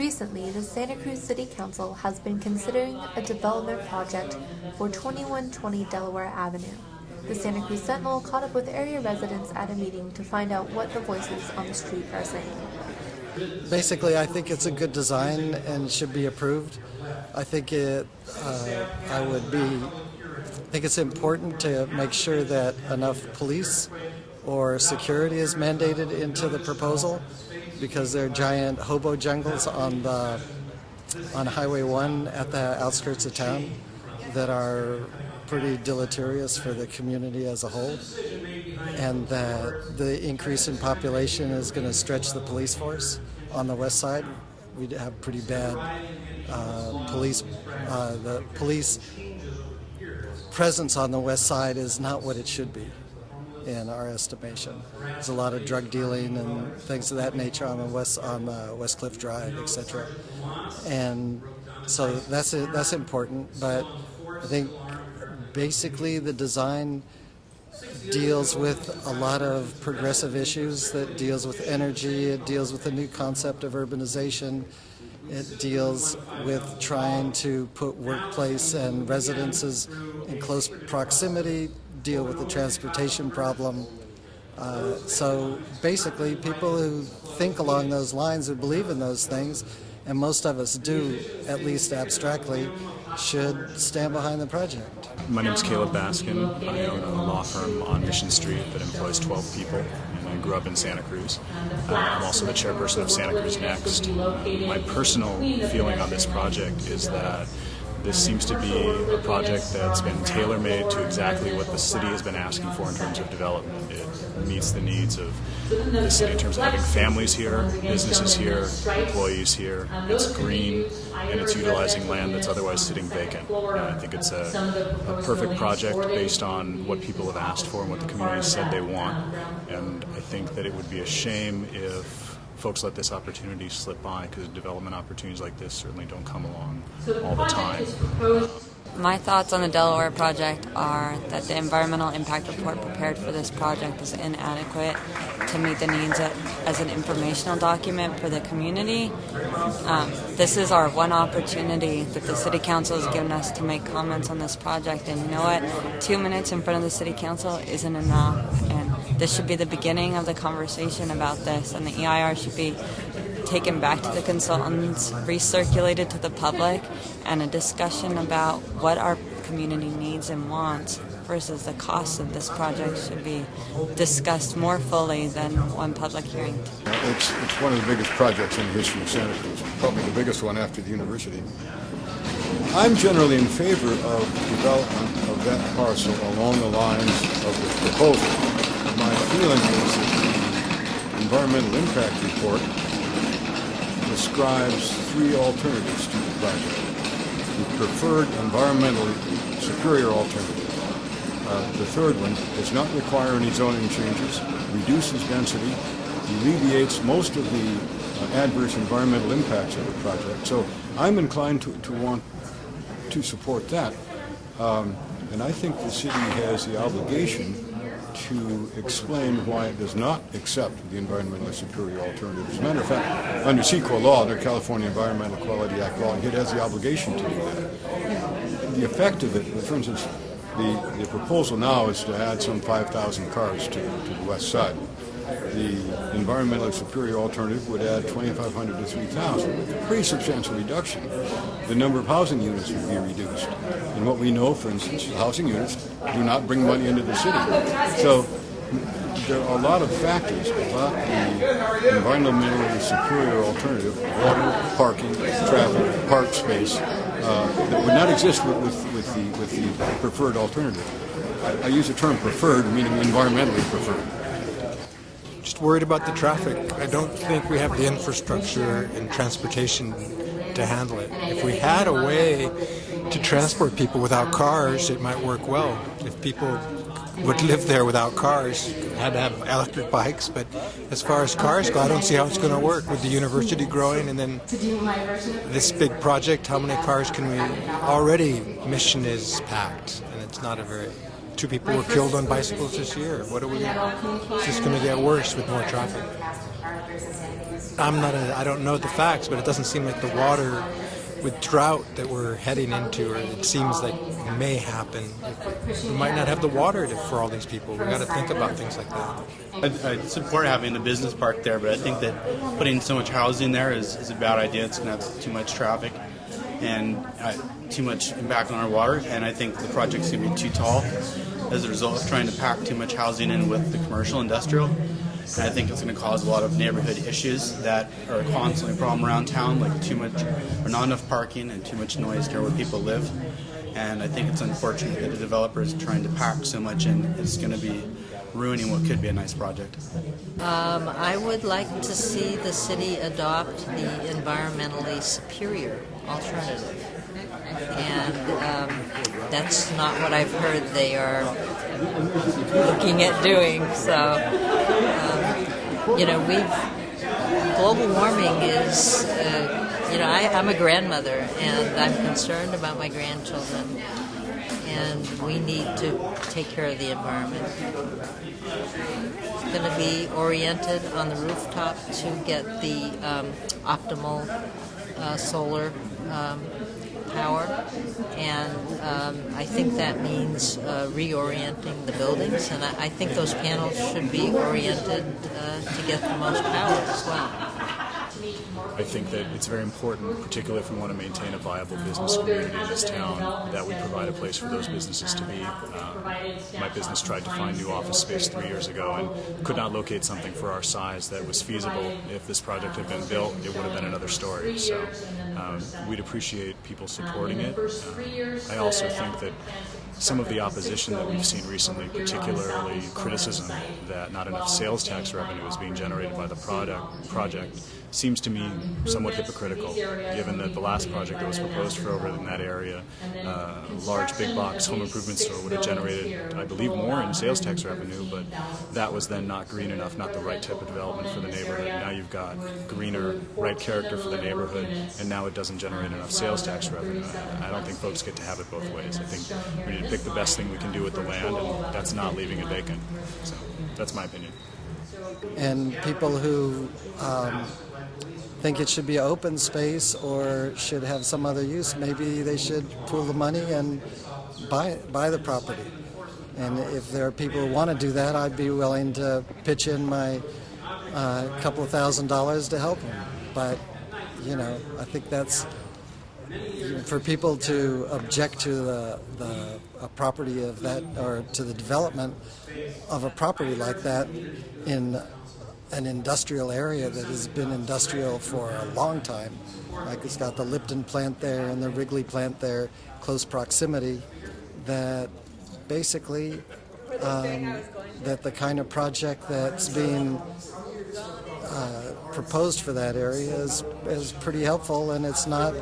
Recently, the Santa Cruz City Council has been considering a development project for 2120 Delaware Avenue. The Santa Cruz Sentinel caught up with area residents at a meeting to find out what the voices on the street are saying. Basically, I think it's a good design and should be approved. I think it's important to make sure that enough police or security is mandated into the proposal, because there are giant hobo jungles on Highway 1 at the outskirts of town that are pretty deleterious for the community as a whole, and that the increase in population is going to stretch the police force on the west side. We have pretty bad the police presence on the west side is not what it should be in our estimation. There's a lot of drug dealing and things of that nature on West Cliff Drive, etc. And so that's important. But I think basically the design deals with a lot of progressive issues. That deals with energy. It deals with the new concept of urbanization. It deals with trying to put workplace and residences in close proximity, deal with the transportation problem. So basically, people who think along those lines, who believe in those things, and most of us do, at least abstractly, should stand behind the project. My name is Caleb Baskin. I own a law firm on Mission Street that employs 12 people, and I grew up in Santa Cruz. I'm also the chairperson of Santa Cruz Next. My personal feeling on this project is that this seems to be a project that's been tailor-made to exactly what the city has been asking for in terms of development. It meets the needs of the city in terms of having families here, businesses here, employees here. It's green, and it's utilizing land that's otherwise sitting vacant. And I think it's a perfect project based on what people have asked for and what the community said they want. And I think that it would be a shame if folks let this opportunity slip by, because development opportunities like this certainly don't come along all the time. My thoughts on the Delaware project are that the environmental impact report prepared for this project is inadequate to meet the needs as an informational document for the community. This is our one opportunity that the City Council has given us to make comments on this project, and you know what? 2 minutes in front of the City Council isn't enough, and this should be the beginning of the conversation about this, and the EIR should be taken back to the consultants, recirculated to the public, and a discussion about what our community needs and wants versus the cost of this project should be discussed more fully than one public hearing. It's one of the biggest projects in the history of Santa Cruz, probably the biggest one after the university. I'm generally in favor of development of that parcel along the lines of the proposal. My feeling is that the environmental impact report describes three alternatives to the project. The preferred environmentally superior alternative. The third one does not require any zoning changes, reduces density, alleviates most of the adverse environmental impacts of the project. So I'm inclined to want to support that. And I think the city has the obligation to explain why it does not accept the environmentally superior alternative. As a matter of fact, under CEQA law, under California Environmental Quality Act law, it has the obligation to do that. The effect of it, for instance, the proposal now is to add some 5,000 cars to the west side. The environmentally superior alternative would add 2,500 to 3,000. A pretty substantial reduction. The number of housing units would be reduced. And what we know, for instance, housing units do not bring money into the city. So there are a lot of factors about the environmentally superior alternative, water, parking, traffic, park space, that would not exist with the preferred alternative. I use the term preferred, meaning environmentally preferred. Just worried about the traffic. I don't think we have the infrastructure and transportation to handle it. If we had a way to transport people without cars, it might work well. If people would live there without cars, had to have electric bikes, but as far as cars go, I don't see how it's going to work with the university growing and then this big project. How many cars can we already? Mission is packed, and it's not a very 2 people were killed on bicycles this year. What are we? It's just going to get worse with more traffic. I don't know the facts, but it doesn't seem like the water with drought that we're heading into, or it seems like may happen. We might not have the water for all these people. We got to think about things like that. I support having a business park there, but I think that putting so much housing there is a bad idea. It's going to have too much traffic and too much impact on our water, and I think the project's going to be too tall as a result of trying to pack too much housing in with the commercial industrial. And I think it's going to cause a lot of neighborhood issues that are constantly a problem around town, like too much or not enough parking and too much noise near where people live. And I think it's unfortunate that the developer is trying to pack so much in. It's going to be ruining what could be a nice project. I would like to see the city adopt the environmentally superior alternative. And that's not what I've heard they are looking at doing. So, global warming is, I'm a grandmother and I'm concerned about my grandchildren, and we need to take care of the environment. It's going to be oriented on the rooftop to get the optimal solar power, and I think that means reorienting the buildings, and I think those panels should be oriented to get the most power as well. I think that it's very important, particularly if we want to maintain a viable business community in this town, that we provide a place for those businesses to be. My business tried to find new office space 3 years ago and could not locate something for our size that was feasible. If this project had been built, it would have been another story. So we'd appreciate people supporting it. I also think that some of the opposition that we've seen recently, particularly criticism that not enough sales tax revenue is being generated by the project, seems to me somewhat hypocritical, given that the last project that was proposed for over in that area, large big box home improvement store, would have generated, I believe, more in sales tax revenue, but that was then not green enough, not the right type of development for the neighborhood. Now you've got greener, right character for the neighborhood, and now it doesn't generate enough sales tax revenue. I don't think folks get to have it both ways. I think we need to pick the best thing we can do with the land, and that's not leaving it vacant. So that's my opinion. And people who think it should be open space or should have some other use, maybe they should pool the money and buy the property. And if there are people who want to do that, I'd be willing to pitch in my couple of $1,000s to help them. But, I think that's, for people to object to a property of that, or to the development of a property like that in an industrial area that has been industrial for a long time, like it's got the Lipton plant there and the Wrigley plant there, close proximity, that basically that the kind of project that's being proposed for that area is pretty helpful, and it's not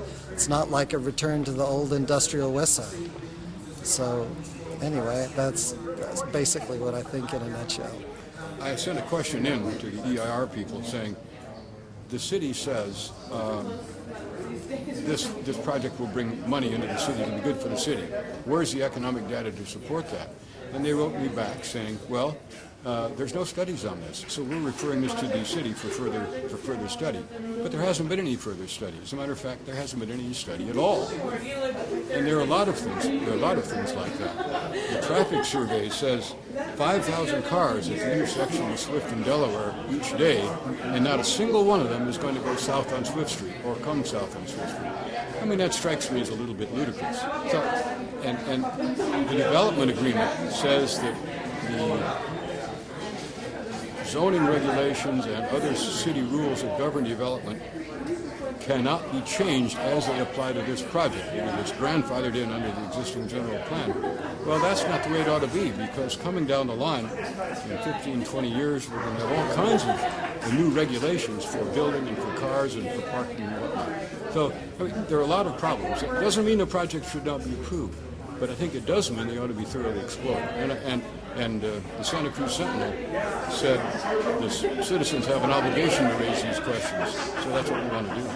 like a return to the old industrial west side. So anyway, that's basically what I think in a nutshell. I sent a question in to the EIR people saying, the city says this project will bring money into the city to be good for the city. Where's the economic data to support that? And they wrote me back saying, well, there's no studies on this, so we're referring this to the city for further study. But there hasn't been any further study. As a matter of fact, there hasn't been any study at all. And there are a lot of things. There are a lot of things like that. The traffic survey says 5,000 cars at the intersection of Swift and Delaware each day, and not a single one of them is going to go south on Swift Street or come south on Swift Street. I mean, that strikes me as a little bit ludicrous. So, and the development agreement says that the zoning regulations and other city rules that govern development cannot be changed as they apply to this project. It's grandfathered in under the existing general plan. Well, that's not the way it ought to be, because coming down the line, in 15, 20 years, we're going to have all kinds of new regulations for building and for cars and for parking and whatnot. So there are a lot of problems. It doesn't mean the project should not be approved, but I think it does mean they ought to be thoroughly explored. And the Santa Cruz Sentinel said the citizens have an obligation to raise these questions, so that's what we want to do.